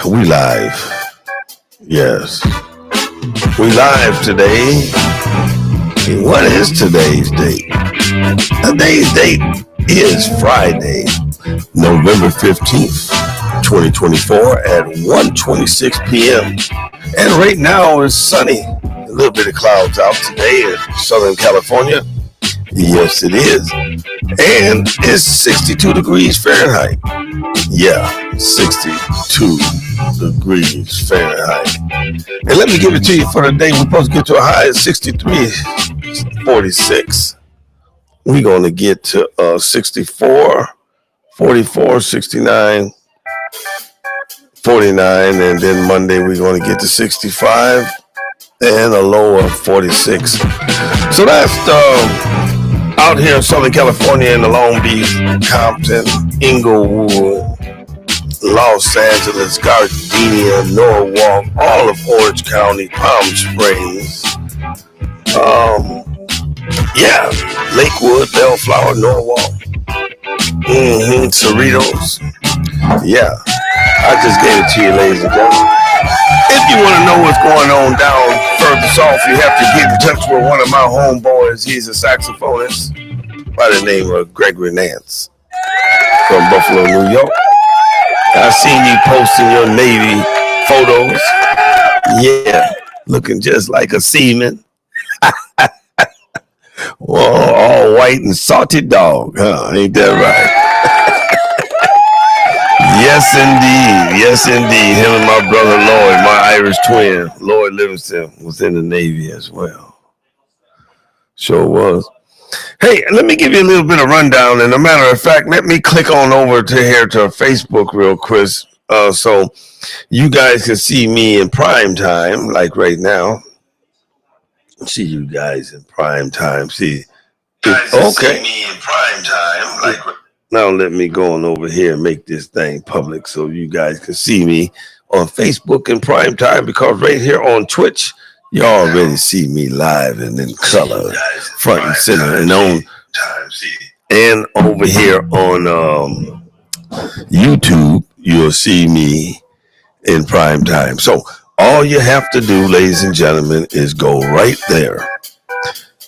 We live. Yes. We live today. What is today's date? Today's date is Friday, November 15th, 2024 at 1:26 p.m. And right now it's sunny. A little bit of clouds out today in Southern California. Yes, it is. And it's 62 degrees Fahrenheit. Yeah, 62 degrees Fahrenheit. And let me give it to you for the day. We're supposed to get to a high of 63.46. We're going to get to 64, 44, 69, 49. And then Monday we're going to get to 65 and a low of 46. So that's out here in Southern California in the Long Beach, Compton, Inglewood, Los Angeles, Gardenia, Norwalk, all of Orange County, Palm Springs, Lakewood, Bellflower, Norwalk, Cerritos. Yeah, I just gave it to you, ladies and gentlemen. If you want to know what's going on down further south, you have to get in touch with one of my homeboys. He's a saxophonist by the name of Gregory Nance from Buffalo, New York. I seen you posting your Navy photos. Yeah, looking just like a seaman. Well, all white and salted dog, huh? Ain't that right? Yes, indeed. Yes, indeed. Him and my brother Lloyd, my Irish twin, Lloyd Livingston, was in the Navy as well. Sure was. Hey, let me give you a little bit of rundown. And a matter of fact, let me click on over to Facebook real quick, so you guys can see me in prime time, like right now. See you guys in prime time. See me in prime time, like. Now let me go on over here and make this thing public so you guys can see me on Facebook in prime time, because right here on Twitch, you already see me live and in color, front and center, and and over here on YouTube, you'll see me in prime time. So all you have to do, ladies and gentlemen, is go right there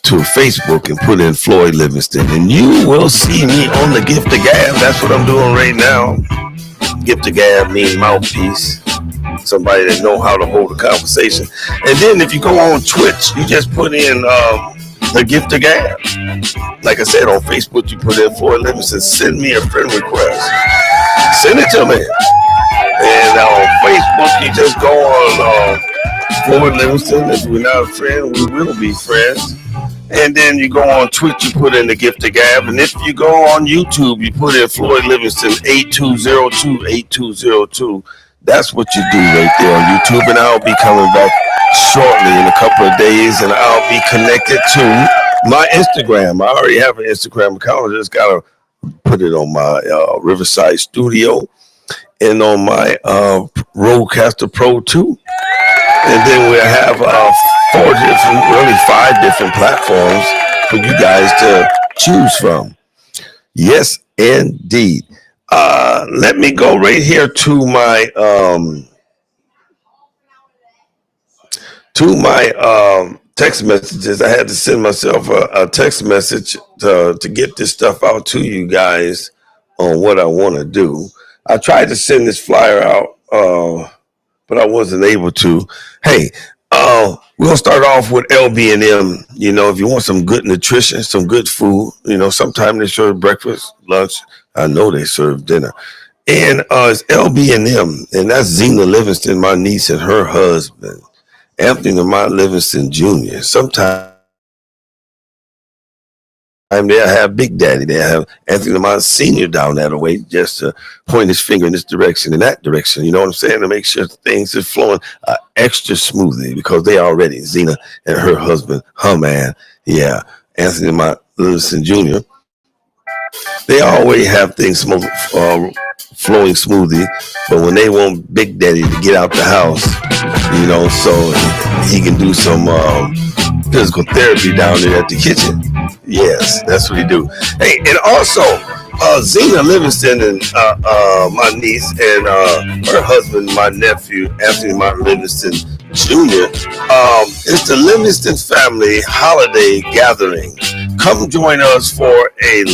to Facebook and put in Floyd Livingston, and you will see me on the Gift of Gab. That's what I'm doing right now. Gift of Gab means mouthpiece, somebody that know how to hold a conversation. And then if you go on Twitch, you just put in the Gift of Gab. Like I said, on Facebook, you put in Floyd Livingston. Send me a friend request. Send it to me. And on Facebook, you just go on Floyd Livingston. If we're not a friend, we will be friends. And then you go on Twitch, you put in the Gift of Gab. And if you go on YouTube, you put in Floyd Livingston 8202. That's what you do right there on YouTube. And I'll be coming back shortly in a couple of days. And I'll be connected to my Instagram. I already have an Instagram account. I just got to put it on my Riverside Studio and on my Rodecaster Pro 2. And then we'll have 5 different platforms for you guys to choose from. Yes, indeed. Let me go right here to my text messages. I had to send myself a text message to get this stuff out to you guys on what I want to do. I tried to send this flyer out, but I wasn't able to. Hey, we're going to start off with LB&M. You know, if you want some good nutrition, some good food, you know, sometimes they serve breakfast, lunch. I know they serve dinner. And it's LB&M, and that's Zena Livingston, my niece, and her husband, Anthony Lamont Livingston Jr. Sometimes they'll have Big Daddy. They'll have Anthony Lamont Sr. down that way just to point his finger in this direction and that direction. You know what I'm saying? To make sure things are flowing extra smoothly, because they already, Zena and her husband, her man, Anthony Lamont Livingston Jr., they always have things flowing smoothly. But when they want Big Daddy to get out the house, you know, so he can do some physical therapy down there at the kitchen. Yes, that's what he do. Hey, and also Zena Livingston and my niece and her husband, my nephew, Anthony Martin Livingston Jr. It's the Livingston family holiday gathering. Come join us for a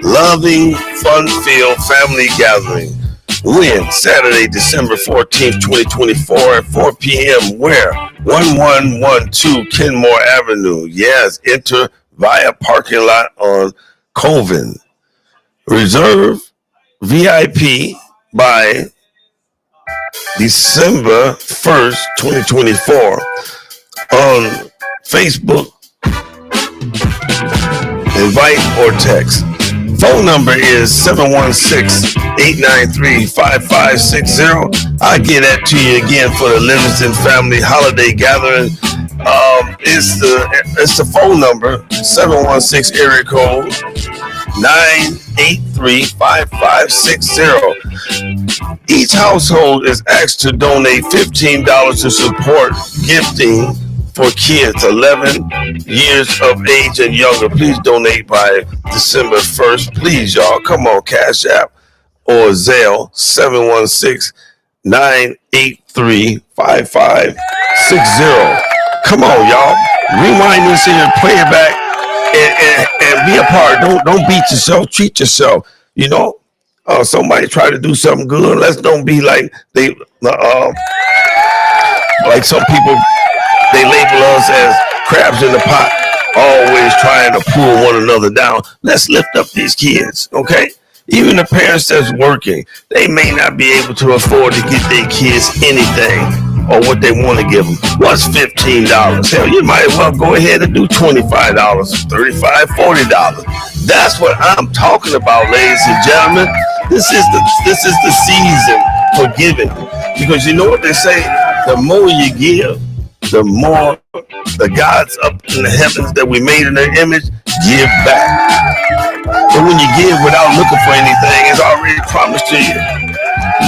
loving, fun-filled family gathering. When? Saturday, December 14th, 2024 at 4 p.m. Where? 1112 Kenmore Avenue. Yes, enter via parking lot on Colvin. Reserve VIP by December 1st, 2024 on Facebook. Invite or text. Phone number is 716-893-5560. I'll get that to you again for the Livingston family holiday gathering. It's the phone number, 716 area code 983-5560. Each household is asked to donate $15 to support gifting for kids 11 years of age and younger. Please donate by December 1st. Please, y'all. Come on, Cash App or Zelle, 716-983-5560. Come on, y'all. Rewind this and play it back and be a part. Don't beat yourself. Treat yourself. You know, somebody try to do something good. Let's don't be like they like some people. They label us as crabs in the pot, always trying to pull one another down. Let's lift up these kids, okay? Even the parents that's working, they may not be able to afford to get their kids anything or what they want to give them. What's $15? Hell, you might as well go ahead and do $25, $35, $40. That's what I'm talking about, ladies and gentlemen. This is the season for giving, because you know what they say: the more you give, the more the gods up in the heavens that we made in their image give back. But when you give without looking for anything, it's already promised to you.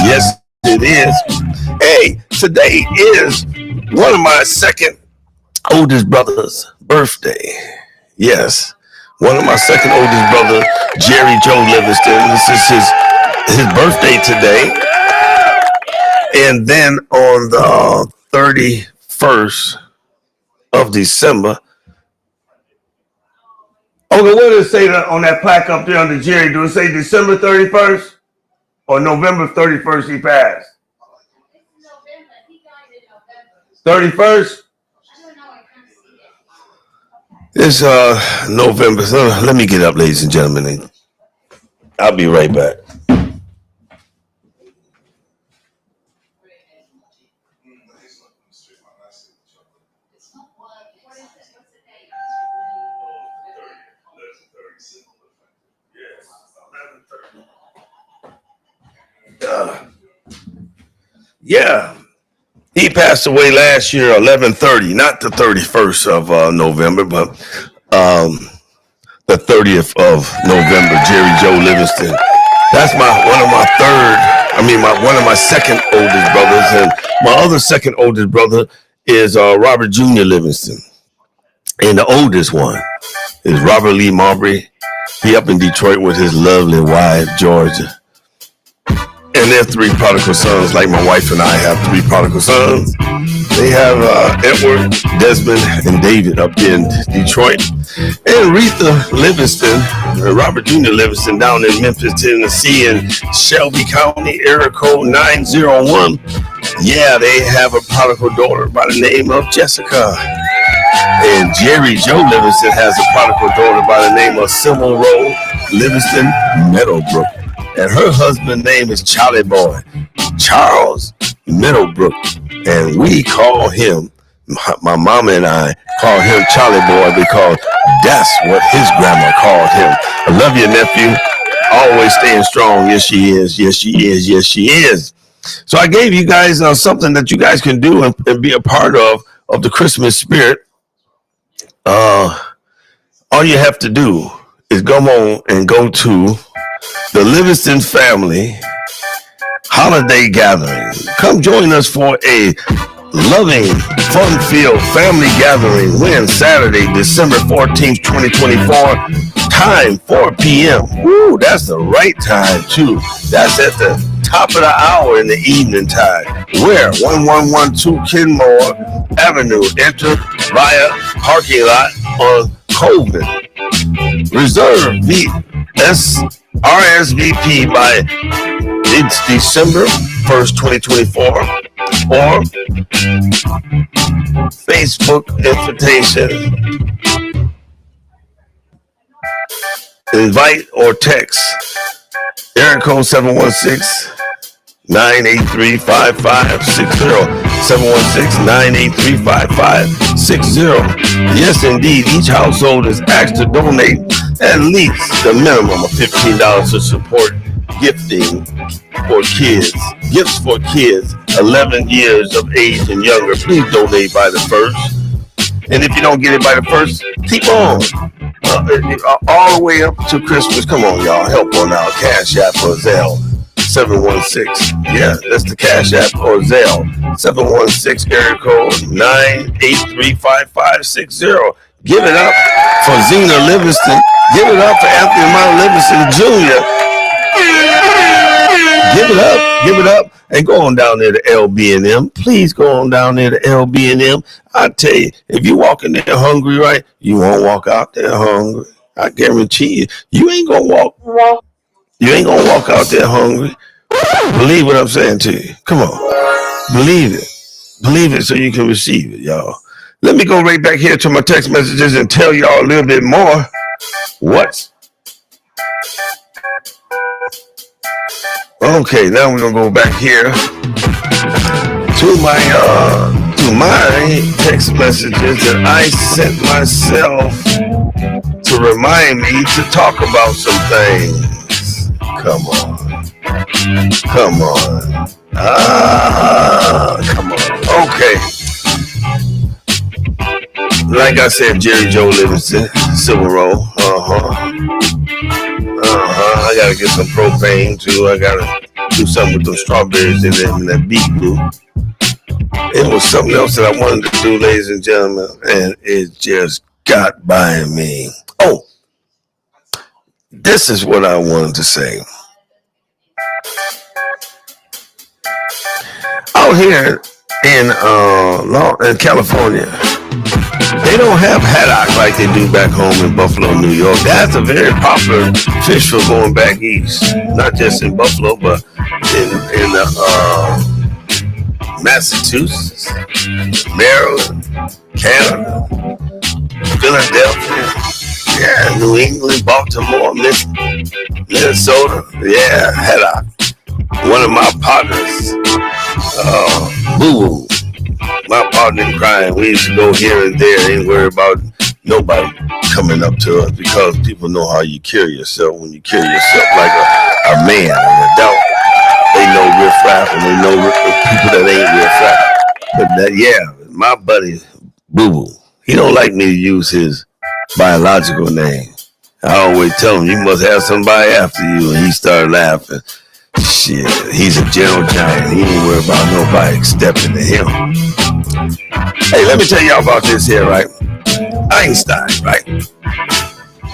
Yes, it is. Hey, today is one of my second oldest brother's birthday. Yes, one of my second oldest brother, Jerry Joe Livingston. This is his birthday today. And then on the 31st of December. Okay, what does it say on that plaque up there under Jerry? Do it say December 31st or November 31st he passed? November. He died in November. 31st? I don't know. I can't see it. It's November. So let me get up, ladies and gentlemen. I'll be right back. Yeah, he passed away last year, 11/30, not the 31st of November, but the 30th of November. Jerry Joe Livingston. That's one of my second oldest brothers, and my other second oldest brother is Robert Jr. Livingston, and the oldest one is Robert Lee Marbury. He up in Detroit with his lovely wife, Georgia. And they're three prodigal sons, like my wife and I have three prodigal sons. They have Edward, Desmond, and David up in Detroit. And Aretha Livingston, Robert Jr. Livingston down in Memphis, Tennessee, in Shelby County, area code 901. Yeah, they have a prodigal daughter by the name of Jessica. And Jerry Joe Livingston has a prodigal daughter by the name of Sybil Rowe Livingston Meadowbrook. And her husband's name is Charlie Boy, Charles Meadowbrook. And we call him, my mama and I call him Charlie Boy because that's what his grandma called him. I love you, nephew. Always staying strong. Yes, she is. Yes, she is. Yes, she is. So I gave you guys something that you guys can do and be a part of the Christmas spirit. All you have to do is go on and go to the Livingston family holiday gathering. Come join us for a loving, fun-filled family gathering. When? Saturday, December 14th, 2024. Time 4 p.m. Woo, that's the right time too. That's at the top of the hour in the evening time. Where 1112 Kenmore Avenue. Enter via parking lot on Colvin. Reserve RSVP by it's December 1st, 2024, or Facebook invitation, invite or text area code 716-983-5560, 716-983-5560. Yes, indeed, each household is asked to donate at least the minimum of $15 to support gifting for kids. Gifts for kids 11 years of age and younger. Please donate by the 1st. And if you don't get it by the 1st, keep on. All the way up to Christmas. Come on, y'all. Help on our Cash App or Zelle. 716. Yeah, that's the Cash App or Zelle. 716 area code 983-5560. Give it up for Zena Livingston. Give it up for Anthony Mount Livingston Jr. Give it up, and go on down there to LB&M. Please go on down there to LB&M. I tell you, if you walk in there hungry, right, you won't walk out there hungry. I guarantee you, you ain't gonna walk out there hungry. Believe what I'm saying to you. Come on, believe it, so you can receive it, y'all. Let me go right back here to my text messages and tell y'all a little bit more. Okay, now we're gonna go back here to my text messages that I sent myself to remind me to talk about some things. Come on. Come on. Okay. Like I said, Jerry Joe Livingston, Civil Row. I gotta get some propane too. I gotta do something with those strawberries in there and that beet glue. It was something else that I wanted to do, ladies and gentlemen, and it just got by me. Oh, this is what I wanted to say. Out here in California, they don't have haddock like they do back home in Buffalo, New York. That's a very popular fish for going back east. Not just in Buffalo, but in Massachusetts, Maryland, Canada, Philadelphia, yeah, New England, Baltimore, Minnesota, yeah, haddock. One of my partners, Boo-Boo, my partner in crime, we used to go here and there, ain't worry about nobody coming up to us, because people know how you carry yourself when you carry yourself like a man, an adult. They know riff-raff and they know people that ain't riff-raff. But my buddy Boo-Boo, he don't like me to use his biological name. I always tell him, you must have somebody after you, and he started laughing. Shit, he's a gentle giant. He ain't worried about nobody stepping to him. Hey, let me tell y'all about this here, right? Einstein, right?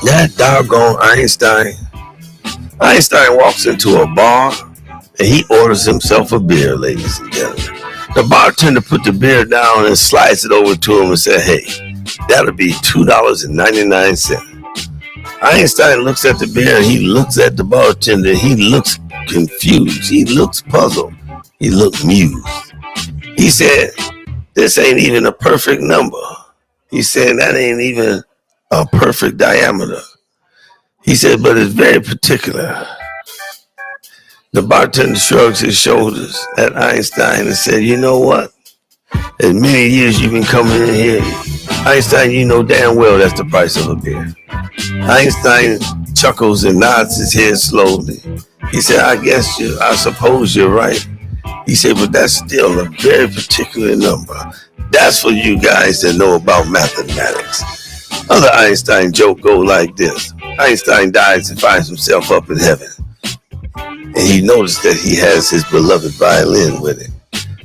That doggone Einstein. Einstein walks into a bar and he orders himself a beer, ladies and gentlemen. The bartender put the beer down and slides it over to him and said, hey, that'll be $2.99. Einstein looks at the beer and he looks at the bartender. He looks confused. He looks puzzled. He looked mused. He said, this ain't even a perfect number. He said, that ain't even a perfect diameter. He said, but it's very particular. The bartender shrugs his shoulders at Einstein and said, you know what? As many years you've been coming in here, Einstein, you know damn well that's the price of a beer. Einstein chuckles and nods his head slowly. He said, I suppose you're right. He said, but that's still a very particular number. That's for you guys that know about mathematics. Other Einstein joke go like this. Einstein dies and finds himself up in heaven. And he noticed that he has his beloved violin with him.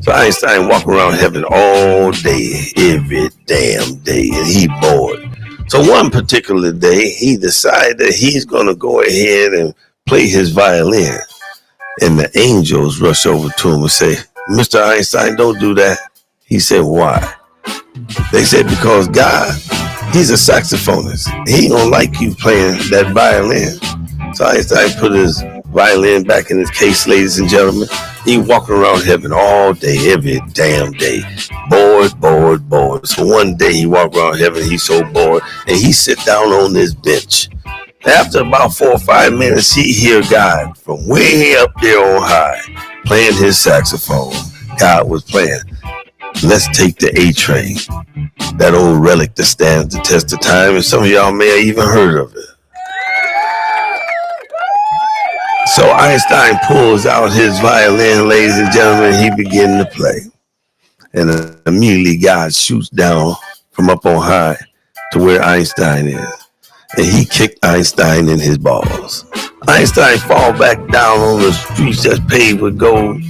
So Einstein walked around heaven all day, every damn day, and he bored. So one particular day, he decided that he's going to go ahead and play his violin. And the angels rush over to him and say, Mr. Einstein, don't do that. He said, why? They said, because God, he's a saxophonist. He don't like you playing that violin. So Einstein put his violin back in his case, ladies and gentlemen. He walking around heaven all day, every damn day. Bored. So one day he walked around heaven, he's so bored, and he sit down on this bench. After about 4 or 5 minutes, he hear God from way up there on high playing his saxophone. God was playing, let's take the A Train, that old relic that stands the test of time, and some of y'all may have even heard of it. So Einstein pulls out his violin, ladies and gentlemen, he begins to play. And immediately God shoots down from up on high to where Einstein is. And he kicked Einstein in his balls. Einstein fall back down on the streets that's paved with gold,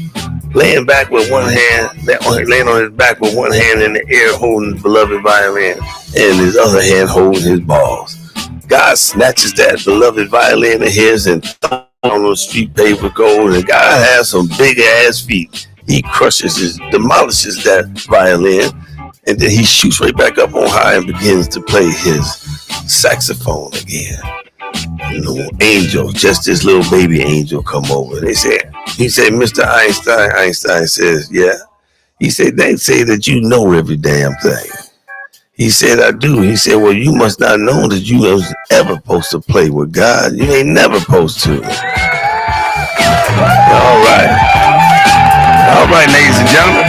laying back with one hand, laying on his back with one hand in the air, holding his beloved violin, and his other hand holding his balls. God snatches that beloved violin of his and throws it on the street paved with gold, and God has some big ass feet. He demolishes that violin, and then he shoots right back up on high and begins to play his saxophone again. And the angel, just this little baby angel, come over. He said, Mr. Einstein. Einstein says, yeah. He said, they say that you know every damn thing. He said, I do. He said, well, you must not know that you was ever supposed to play with God. You ain't never supposed to. All right, ladies and gentlemen.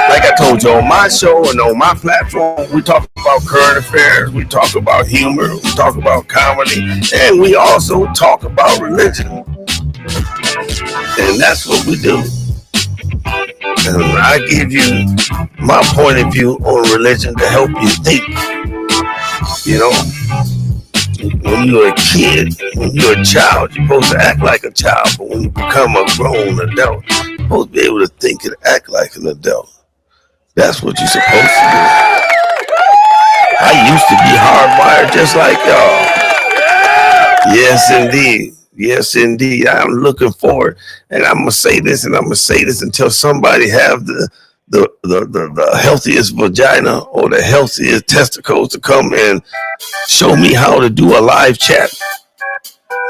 Like I told you, on my show and on my platform, we talk about current affairs, we talk about humor, we talk about comedy, and we also talk about religion. And that's what we do. And I give you my point of view on religion to help you think. You know, when you're a kid, when you're a child, you're supposed to act like a child. But when you become a grown adult, you're supposed to be able to think and act like an adult. That's what you're supposed to do. I used to be hardwired just like y'all. Yes, indeed. Yes, indeed. I'm looking forward, and I'm gonna say this, and I'm gonna say this until somebody have the healthiest vagina or the healthiest testicles to come and show me how to do a live chat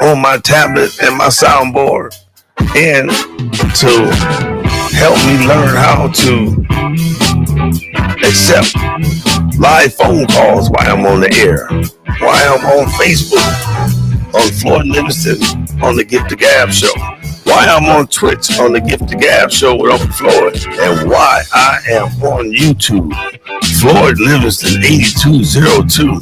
on my tablet and my soundboard, and to help me learn how to accept live phone calls while I'm on the air, while I'm on Facebook, on Floyd Livingston, on the Gift of Gab show, why I'm on Twitch on the Gift of Gab show with Uncle Floyd, and why I am on YouTube, Floyd Livingston 8202.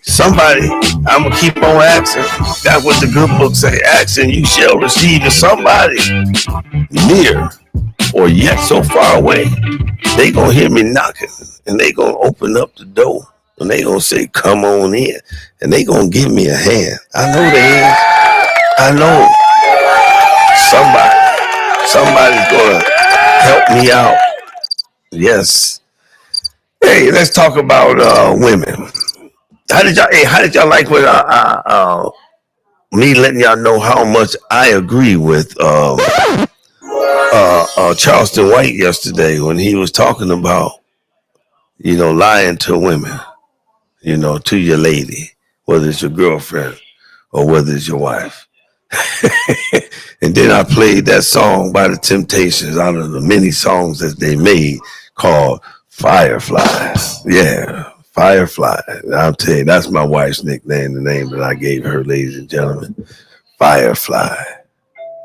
Somebody, I'm gonna keep on asking. That's what the good book say. Asking you shall receive. Is somebody near or yet so far away, they gonna hear me knocking, and they gonna open up the door, and they gonna say, come on in, and they gonna give me a hand. I know they is. I know somebody's gonna help me out. Yes. Hey, let's talk about women. How did y'all like what me letting y'all know how much I agree with Charleston White yesterday when he was talking about, lying to women, to your lady, whether it's your girlfriend or whether it's your wife. And then I played that song by the Temptations out of the many songs that they made called Firefly. Yeah, Firefly. I'll tell you, that's my wife's nickname, the name that I gave her, ladies and gentlemen. Firefly.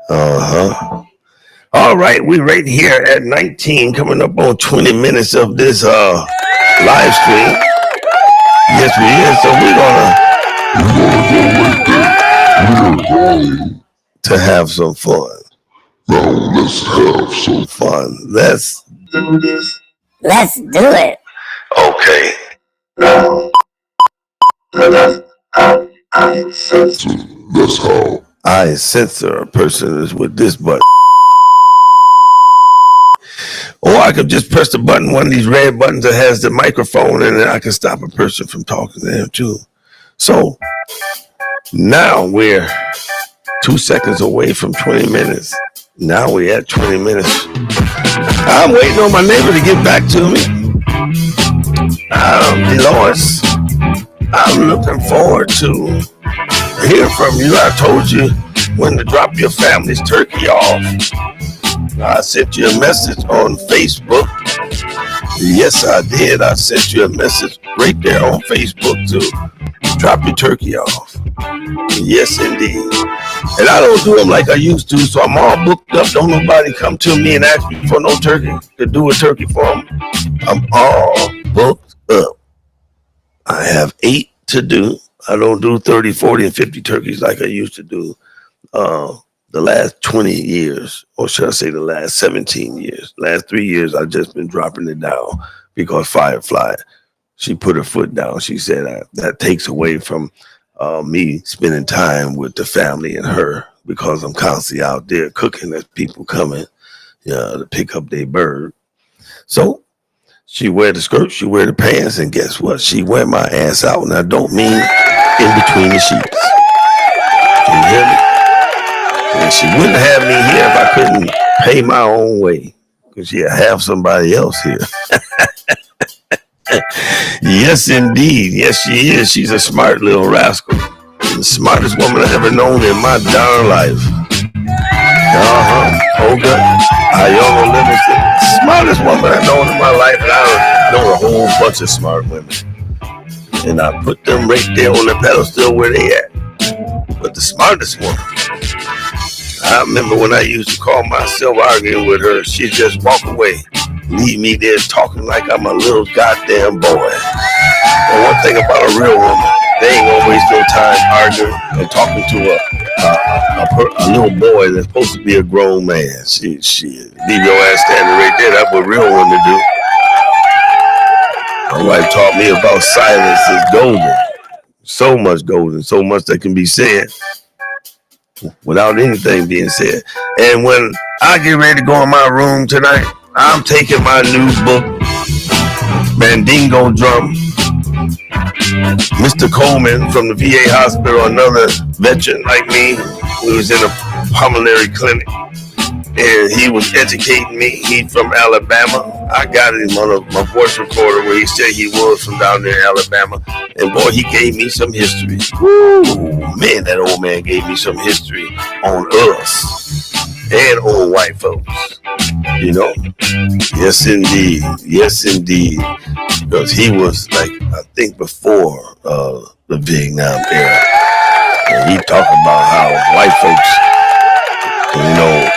All right, we're right here at 19, coming up on 20 minutes of this live stream. Yes, we is. So we're going to have some fun. Now let's have some fun. Let's do this. Let's do it. Okay. That's how I censor a person is with this button. Oh, I could just press the button, one of these red buttons that has the microphone, and then I can stop a person from talking to them too. So now we're 2 seconds away from 20 minutes. Now we're at 20 minutes. I'm waiting on my neighbor to get back to me. Dolores, I'm looking forward to hearing from you. I told you when to drop your family's turkey off. I sent you a message on Facebook. Yes, I did. I sent you a message right there on Facebook to drop your turkey off. Yes, indeed. And I don't do them like I used to, so I'm all booked up. Don't nobody come to me and ask me for no turkey, to do a turkey for them. I'm all booked up. I have 8 to do. I don't do 30, 40, and 50 turkeys like I used to do the last 20 years, or should I say the last 17 years. Last 3 years, I've just been dropping it down because Firefly, she put her foot down. She said that takes away from me spending time with the family and her, because I'm constantly out there cooking as people coming to pick up their bird. So she wear the skirt, she wear the pants, and guess what? She wear my ass out, and I don't mean in between the sheets. Can you hear me? And she wouldn't have me here if I couldn't pay my own way, because she'll have somebody else here. Yes, indeed. Yes, she is. She's a smart little rascal. The smartest woman I've ever known in my darn life. Olga Ayala Livingston. Smartest woman I've known in my life, and I know a whole bunch of smart women. And I put them right there on the pedestal where they at. But the smartest woman, I remember when I used to call myself arguing with her, she'd just walk away, leave me there talking like I'm a little goddamn boy. And one thing about a real woman, they ain't gonna waste no time arguing and talking to a little boy that's supposed to be a grown man. She leave your ass standing right there. That's what real women do. My wife taught me about silence is golden. So much golden, so much that can be said without anything being said. And when I get ready to go in my room tonight, I'm taking my new book, Mandingo Drum. Mr. Coleman from the VA hospital, another veteran like me, who was in a pulmonary clinic, and he was educating me. He's from Alabama. I got him on my voice recorder where he said he was from down there in Alabama. And boy, he gave me some history. Woo, man, that old man gave me some history on us and on white folks. You know? Yes, indeed. Yes, indeed. Because he was like, I think before the Vietnam era. And he talked about how white folks, you know,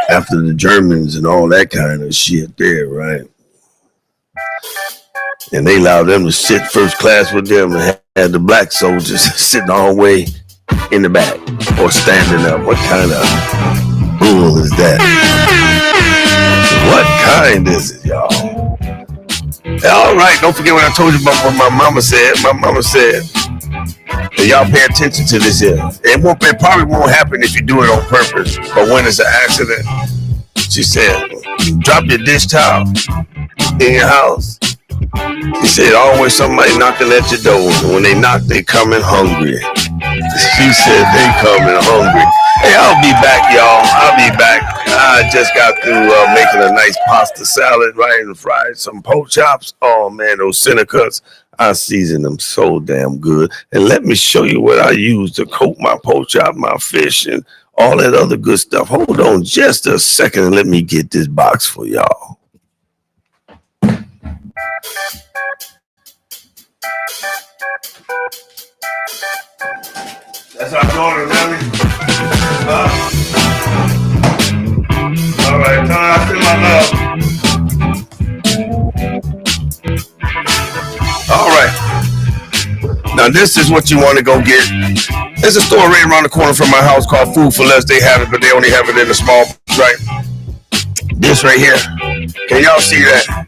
after the Germans and all that kind of shit there, right? And they allowed them to sit first class with them and had the black soldiers sitting all the way in the back or standing up. What kind of bull is that? What kind is it, y'all? All right, don't forget what I told you about what my mama said. My mama said, and y'all pay attention to this here. It probably won't happen if you do it on purpose, but when it's an accident, she said, drop your dish towel in your house. She said, always somebody knocking at your door. And when they knock, they coming hungry. She said, they coming hungry. Hey, I'll be back, y'all. I'll be back. I just got through making a nice pasta salad, right, and fried some pork chops. Oh, man, those center cuts, I season them so damn good. And let me show you what I use to coat my pork chop, my fish, and all that other good stuff. Hold on just a second and let me get this box for y'all. That's our daughter, Nelly. All right, tell her I send my love. All right. Now this is what you want to go get. There's a store right around the corner from my house called Food for Less. They have it, but they only have it in a small, right? This right here. Can y'all see that?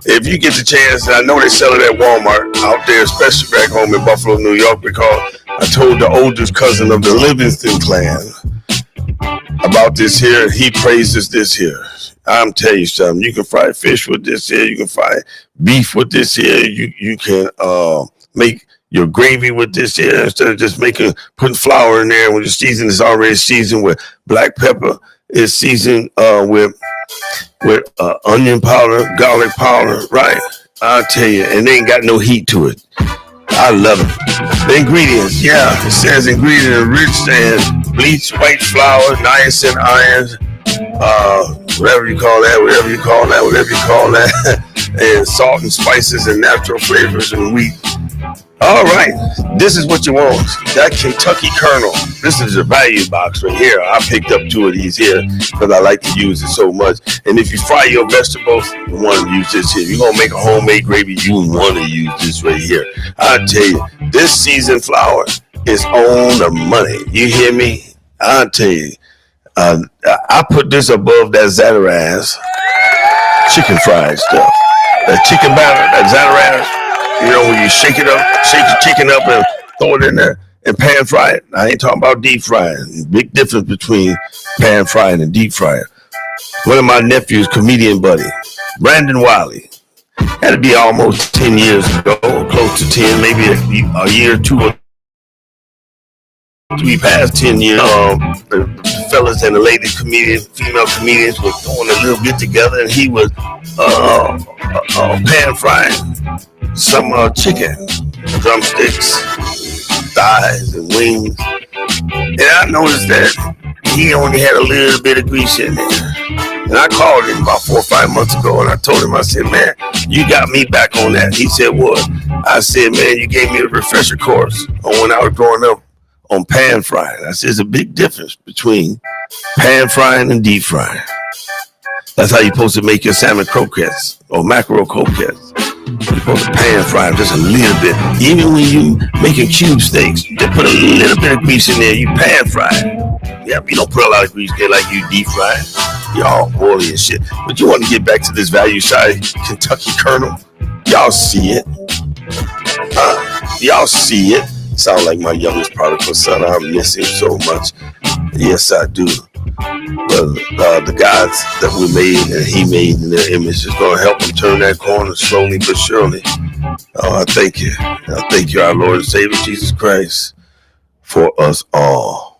If you get the chance, I know they sell it at Walmart out there, especially back home in Buffalo, New York, because I told the oldest cousin of the Livingston clan about this here. He praises this here. I'm telling you something. You can fry fish with this here. You can fry beef with this here. You can make your gravy with this here instead of just putting flour in there when the season is already seasoned with black pepper. It's seasoned with onion powder, garlic powder, right? I'll tell you, and they ain't got no heat to it. I love it. The ingredients, yeah, it says ingredients rich and bleach, white flour, niacin, iron, whatever you call that, and salt and spices and natural flavors and wheat. All right, this is what you want. That Kentucky Colonel. This is a value box right here. I picked up 2 of these here because I like to use it so much. And if you fry your vegetables, you want to use this here. If you're going to make a homemade gravy, you want to use this right here. I'll tell you, this seasoned flour is on the money. You hear me? I'll tell you. I put this above that Zatarain's chicken fried stuff. That chicken batter, that Zatarain's. You know, when you shake the chicken up and throw it in there and pan fry it. I ain't talking about deep frying. Big difference between pan frying and deep frying. One of my nephews, comedian buddy, Brandon Wiley, had to be almost 10 years ago, close to 10, maybe a year or 2 or 3 past 10 years. The fellas and the lady female comedians were throwing a little bit together, and he was pan frying some chicken, drumsticks, thighs, and wings. And I noticed that he only had a little bit of grease in there. And I called him about 4 or 5 months ago, and I told him, I said, man, you got me back on that. He said, what? I said, man, you gave me a refresher course on when I was growing up on pan frying. I said, there's a big difference between pan frying and deep frying. That's how you're supposed to make your salmon croquettes or mackerel croquettes. You're supposed to pan fry them just a little bit. Even when you making cube steaks, just put a little bit of grease in there. You pan fry it. Yeah, you don't put a lot of grease there like you deep fry it. You're all oily and shit. But you want to get back to this value side Kentucky Colonel. Y'all see it. Y'all see it. Sound like my youngest prodigal son. I miss him so much. Yes, I do. But the gods that we made and he made in their image is going to help him turn that corner slowly but surely. I thank you. I thank you, our Lord and Savior Jesus Christ, for us all.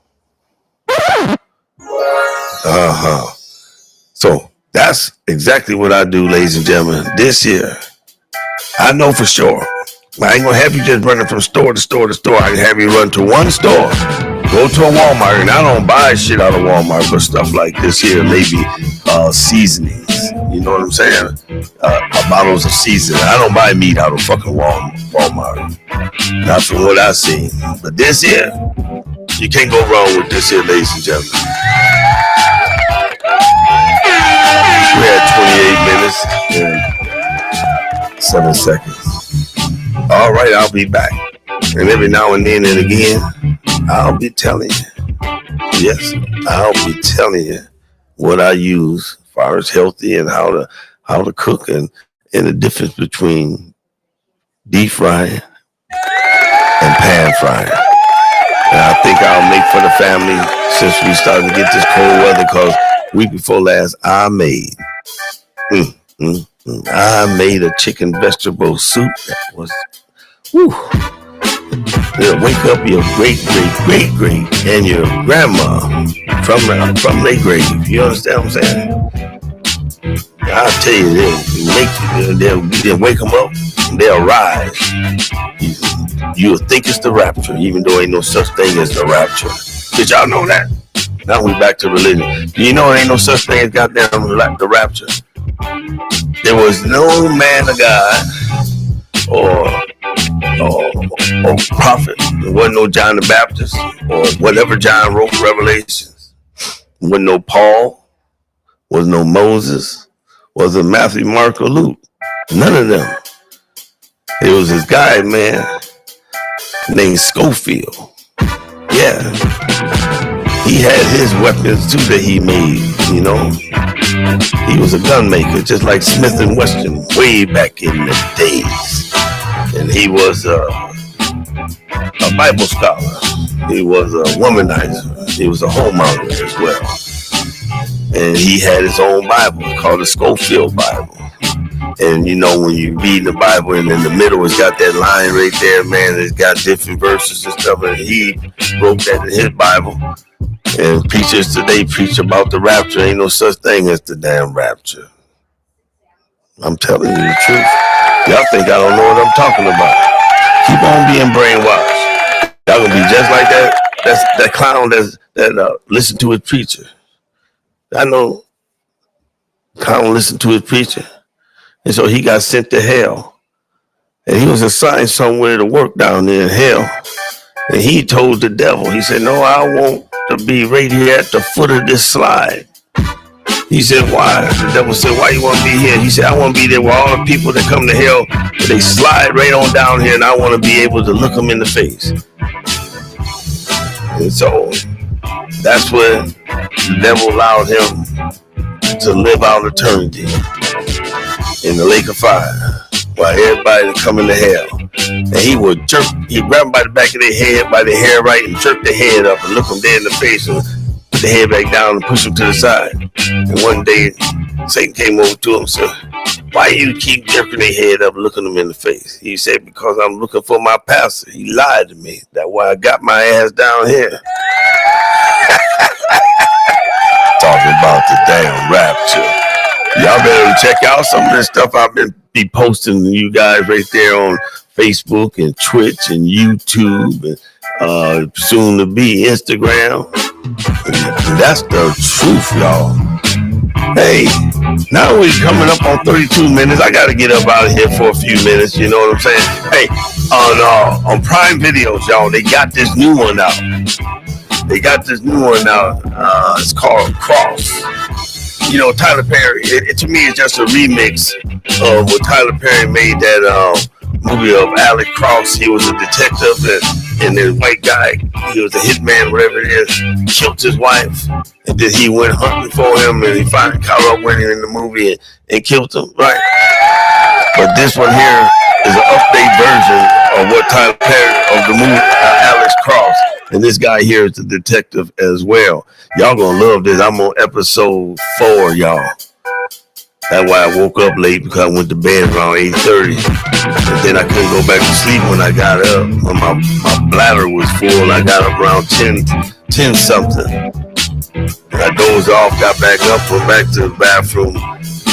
So that's exactly what I do, ladies and gentlemen. This year, I know for sure. I ain't gonna have you just running from store to store to store. I can have you run to one store, go to a Walmart, and I don't buy shit out of Walmart, but stuff like this here, maybe seasonings. You know what I'm saying? Bottles of seasoning. I don't buy meat out of fucking Walmart. Not from what I seen. But this here, you can't go wrong with this here, ladies and gentlemen. We had 28 minutes and 7 seconds. All right, I'll be back. And every now and then and again, I'll be telling you. Yes, I'll be telling you what I use as far as healthy and how to cook and the difference between deep frying and pan frying. And I think I'll make for the family since we started to get this cold weather, because week before last I made a chicken vegetable soup that was, it'll wake up your great and your grandma from their grave. You understand what I'm saying? I'll tell you, they'll wake them up and they'll rise. You'll think it's the rapture, even though ain't no such thing as the rapture. Did y'all know that? Now we back to religion. Do you know there ain't no such thing as goddamn the rapture? There was no man of God or prophet. There wasn't no John the Baptist or whatever John wrote Revelations. There wasn't no Paul. Was no Moses. Wasn't Matthew, Mark, or Luke. None of them. It was this guy, man, named Schofield. Yeah. He had his weapons too that he made, you know. He was a gun maker, just like Smith and Wesson way back in the days. And he was a Bible scholar. He was a womanizer. He was a homemonger as well. and he had his own Bible called the Scofield Bible. And you know, when you read the Bible and in the middle it's got that line right there, man, it's got different verses and stuff, and he wrote that in his Bible. And preachers today preach about the rapture. Ain't no such thing as the damn rapture. I'm telling you the truth. Y'all think I don't know what I'm talking about. Keep on being brainwashed. Y'all gonna be just like that. That's that clown that listen to his preacher. I know clown listened to his preacher. And so he got sent to hell. And he was assigned somewhere to work down there in hell. And he told the devil, he said, no, I want to be right here at the foot of this slide. He said, why? The devil said, why you want to be here? He said, I want to be there with all the people that come to hell. They slide right on down here, and I want to be able to look them in the face. And so that's when the devil allowed him to live out eternity in the lake of fire, while everybody coming to hell. And he would jerk, he'd grab them by the back of their head, by their hair right, and jerk their head up and look them dead in the face and put the head back down and push them to the side. And one day, Satan came over to him and said, why you keep jerking their head up and looking them in the face? He said, because I'm looking for my pastor. He lied to me. That's why I got my ass down here. Talking about the damn rapture. Y'all better check out some of this stuff I've been posting to you guys right there on Facebook and Twitch and YouTube and soon to be Instagram. And that's the truth, y'all. Hey, now we're coming up on 32 minutes. I got to get up out of here for a few minutes. You know what I'm saying? Hey, on Prime Videos, y'all, they got this new one out. It's called Cross. You know, Tyler Perry, it to me is just a remix of what Tyler Perry made that movie of Alex Cross. He was a detective and the white guy, he was a hitman, whatever it is, killed his wife. And then he went hunting for him and he finally caught up with him in the movie and killed him, right? But this one here is an update version of what Tyler Perry, of the movie Alex Cross. And this guy here is the detective as well. Y'all gonna love this. I'm on episode 4, y'all. That's why I woke up late, because I went to bed around 8:30. And then I couldn't go back to sleep when I got up. My bladder was full. I got up around 10 something. And I dozed off, got back up, went back to the bathroom.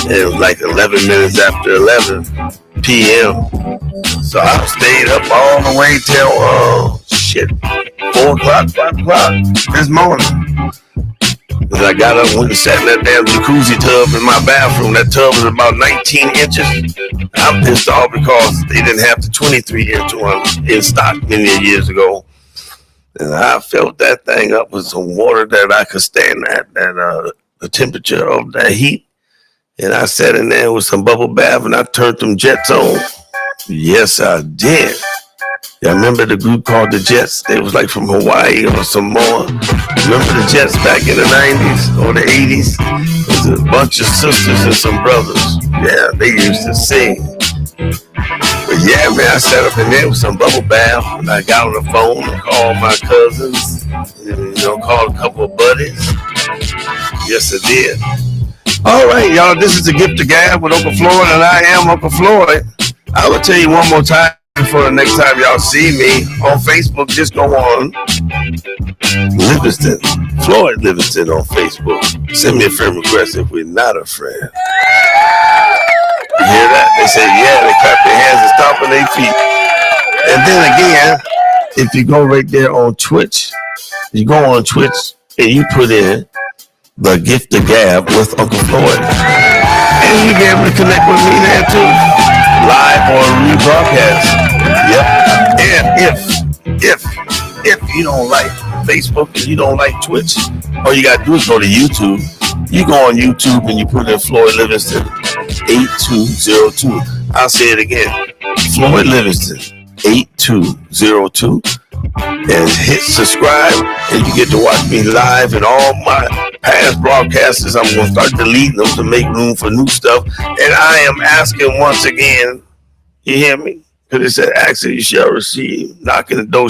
And it was like 11 minutes after 11 p.m. So I stayed up all the way till 4 o'clock, 5 o'clock this morning. Because I got up and went and sat in that damn jacuzzi tub in my bathroom. That tub was about 19 inches. I'm pissed off because they didn't have the 23-inch one in stock many years ago. And I filled that thing up with some water that I could stand at the temperature of that heat. And I sat in there with some bubble bath and I turned them jets on. Yes, I did. Yeah, I remember the group called the Jets. They was like from Hawaii or Samoa. Remember the Jets back in the 90s or the 80s? It was a bunch of sisters and some brothers. Yeah, they used to sing. But yeah, man, I sat up in there with some bubble bath and I got on the phone and called my cousins, and, called a couple of buddies. Yes, I did. All right, y'all, this is the Gift of Gab with Uncle Floyd, and I am Uncle Floyd. I will tell you one more time. For the next time y'all see me on Facebook, just go on Livingston, Floyd Livingston on Facebook. Send me a friend request if we're not a friend. You hear that? They say, yeah, they clap their hands and stomp on their feet. And then again, if you go right there on Twitch, you go on Twitch and you put in the Gift of Gab with Uncle Floyd. And you'll be able to connect with me there too. Live or rebroadcast. Yep. And if you don't like Facebook and you don't like Twitch, all you gotta do is go to YouTube. You go on YouTube and you put in Floyd Livingston 8202. I'll say it again. Floyd Livingston 8202. And hit subscribe and you get to watch me live and all my past broadcasts. I'm going to start deleting them to make room for new stuff. And I am asking once again, you hear me? Because it said, ask and you shall receive. Knocking the door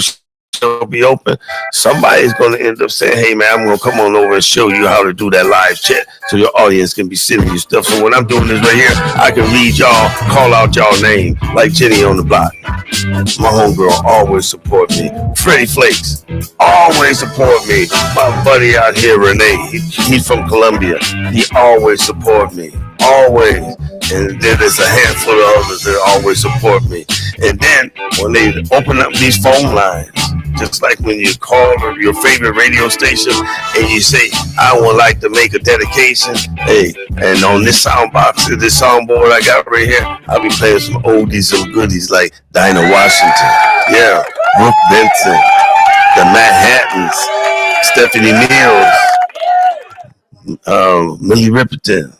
show be open, somebody's going to end up saying, hey, man, I'm going to come on over and show you how to do that live chat so your audience can be sending you stuff. So when I'm doing this right here, I can read y'all, call out y'all name like Jenny on the block. My homegirl always support me. Freddie Flakes always support me. My buddy out here, Renee, he's from Colombia. He always support me. Always. And then there's a handful of others that always support me. And then when they open up these phone lines, just like when you call your favorite radio station and you say, I would like to make a dedication. Hey, and on this sound box, this soundboard I got right here, I'll be playing some oldies, some goodies like Dinah Washington, yeah, Brooke Benson, the Manhattans, Stephanie Mills, Millie Riperton,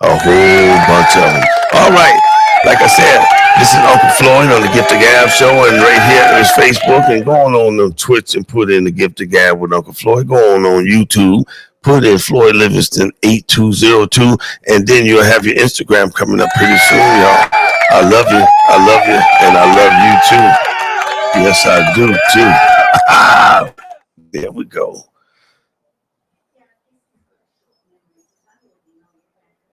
a whole bunch of them. All right, like I said, this is Uncle Floyd on the Gift of Gab show, and right here is Facebook, and go on Twitch and put in the Gift of Gab with Uncle Floyd. Go on YouTube, put in Floyd Livingston 8202, and then you'll have your Instagram coming up pretty soon, y'all. I love you, and I love you too. Yes, I do too. There we go.